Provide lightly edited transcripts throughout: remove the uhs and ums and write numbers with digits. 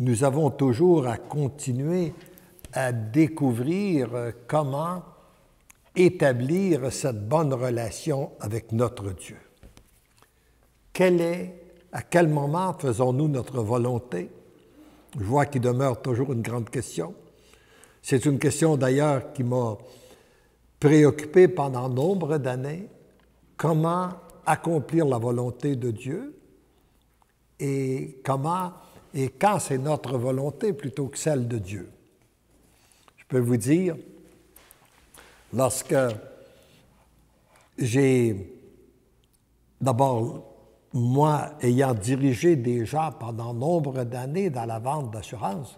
nous avons toujours à continuer à découvrir comment établir cette bonne relation avec notre Dieu. À quel moment faisons-nous notre volonté? Je vois qu'il demeure toujours une grande question. C'est une question d'ailleurs qui m'a préoccupé pendant nombre d'années. Comment accomplir la volonté de Dieu et quand c'est notre volonté plutôt que celle de Dieu. Je peux vous dire, lorsque d'abord, moi, ayant dirigé des gens pendant nombre d'années dans la vente d'assurance,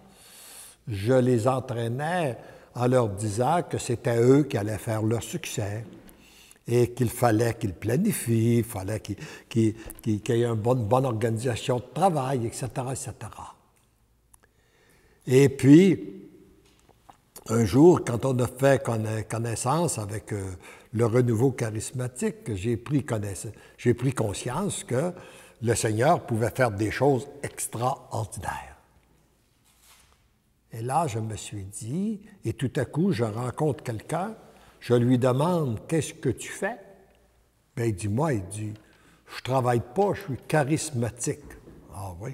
je les entraînais en leur disant que c'était eux qui allaient faire leur succès et qu'il fallait qu'ils planifient, il fallait qu'il y ait une bonne organisation de travail, etc., etc. Et puis, un jour, quand on a fait connaissance avec le renouveau charismatique, j'ai pris conscience que le Seigneur pouvait faire des choses extraordinaires. Et là, je me suis dit, et tout à coup, je rencontre quelqu'un, je lui demande « Qu'est-ce que tu fais? » Bien, il dit, « Je travaille pas, je suis charismatique. » Ah oui?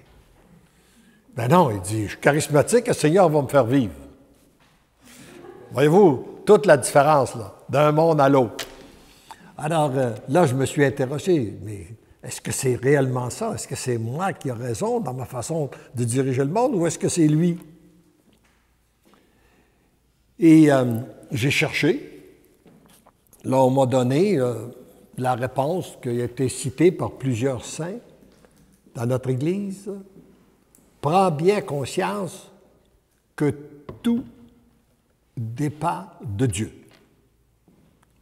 Ben non, il dit, « Je suis charismatique, le Seigneur va me faire vivre. » Voyez-vous, toute la différence, là, d'un monde à l'autre. Alors, là, je me suis interrogé, mais est-ce que c'est réellement ça? Est-ce que c'est moi qui ai raison dans ma façon de diriger le monde ou est-ce que c'est lui? Et j'ai cherché. Là, on m'a donné la réponse qui a été citée par plusieurs saints dans notre Église. Prends bien conscience que tout dépend de Dieu.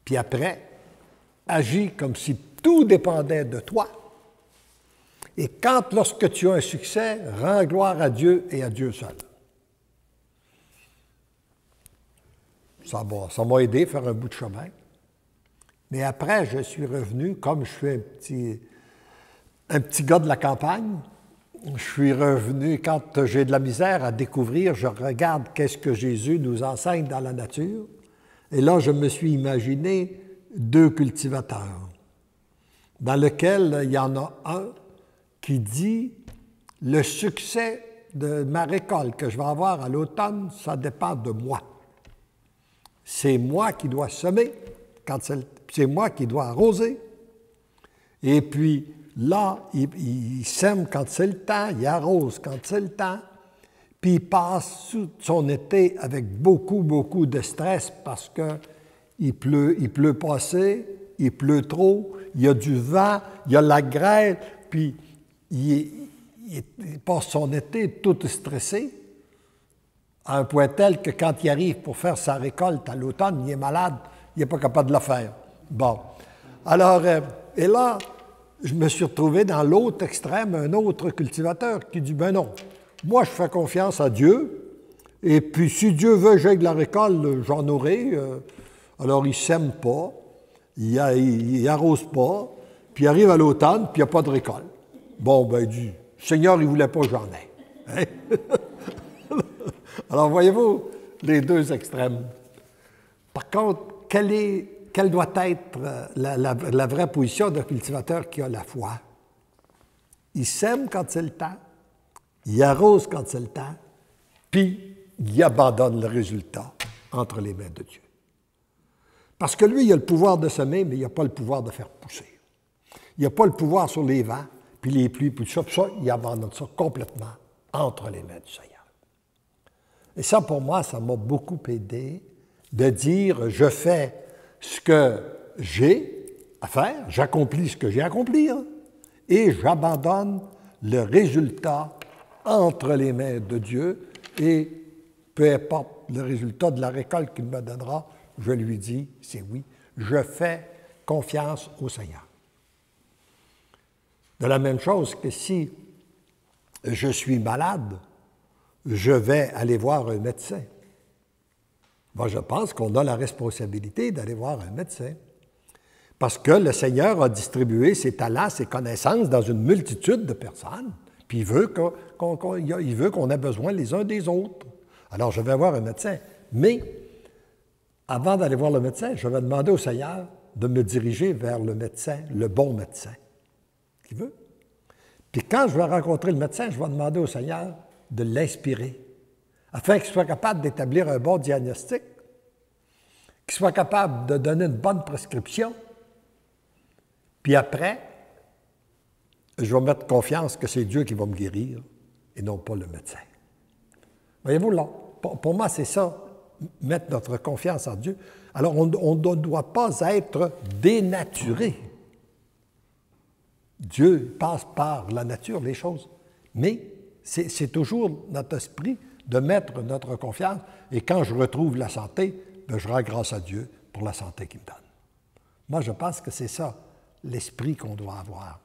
Puis après, agis comme si tout dépendait de toi. Et lorsque tu as un succès, rends gloire à Dieu et à Dieu seul. Ça m'a aidé à faire un bout de chemin. Mais après, je suis revenu, comme je suis un petit gars de la campagne, je suis revenu, quand j'ai de la misère à découvrir, je regarde qu'est-ce que Jésus nous enseigne dans la nature. Et là, je me suis imaginé 2 cultivateurs, dans lequel il y en a un qui dit « Le succès de ma récolte que je vais avoir à l'automne, ça dépend de moi. C'est moi qui dois semer, c'est moi qui dois arroser. Et puis, là, il sème quand c'est le temps, il arrose quand c'est le temps, puis il passe son été avec beaucoup, beaucoup de stress parce qu'il pleut pas assez, il pleut trop, il y a du vent, il y a la grêle, puis il passe son été tout stressé, à un point tel que quand il arrive pour faire sa récolte à l'automne, il est malade, il n'est pas capable de le faire. Bon. Alors, et là, je me suis retrouvé dans l'autre extrême, un autre cultivateur qui dit, ben non, moi je fais confiance à Dieu, et puis si Dieu veut que j'aie de la récolte, j'en aurai. Alors il ne sème pas, il arrose pas, puis il arrive à l'automne, puis il n'y a pas de récolte. Bon, ben il dit, Seigneur, il ne voulait pas que j'en ai. Hein? Alors voyez-vous, les 2 extrêmes. Par contre, quelle doit être la vraie position d'un cultivateur qui a la foi? Il sème quand c'est le temps, il arrose quand c'est le temps, puis il abandonne le résultat entre les mains de Dieu. Parce que lui, il a le pouvoir de semer, mais il n'a pas le pouvoir de faire pousser. Il n'a pas le pouvoir sur les vents, puis les pluies, puis tout ça, il abandonne ça complètement entre les mains du Seigneur. Et ça, pour moi, ça m'a beaucoup aidé de dire, je fais ce que j'ai à faire, j'accomplis ce que j'ai à accomplir, et j'abandonne le résultat entre les mains de Dieu, et peu importe le résultat de la récolte qu'il me donnera, je lui dis, c'est oui, je fais confiance au Seigneur. De la même chose que si je suis malade, je vais aller voir un médecin. Moi, je pense qu'on a la responsabilité d'aller voir un médecin. Parce que le Seigneur a distribué ses talents, ses connaissances dans une multitude de personnes. Puis il veut qu'on ait besoin les uns des autres. Alors, je vais voir un médecin. Mais, avant d'aller voir le médecin, je vais demander au Seigneur de me diriger vers le médecin, le bon médecin qu'il veut. Puis quand je vais rencontrer le médecin, je vais demander au Seigneur de l'inspirer, afin qu'il soit capable d'établir un bon diagnostic, qu'il soit capable de donner une bonne prescription. Puis après, je vais mettre confiance que c'est Dieu qui va me guérir et non pas le médecin. Voyez-vous, là, pour moi, c'est ça, mettre notre confiance en Dieu. Alors, on ne doit pas être dénaturé. Dieu passe par la nature, les choses. Mais c'est toujours notre esprit de mettre notre confiance. Et quand je retrouve la santé, bien, je rends grâce à Dieu pour la santé qu'il me donne. Moi, je pense que c'est ça, l'esprit qu'on doit avoir.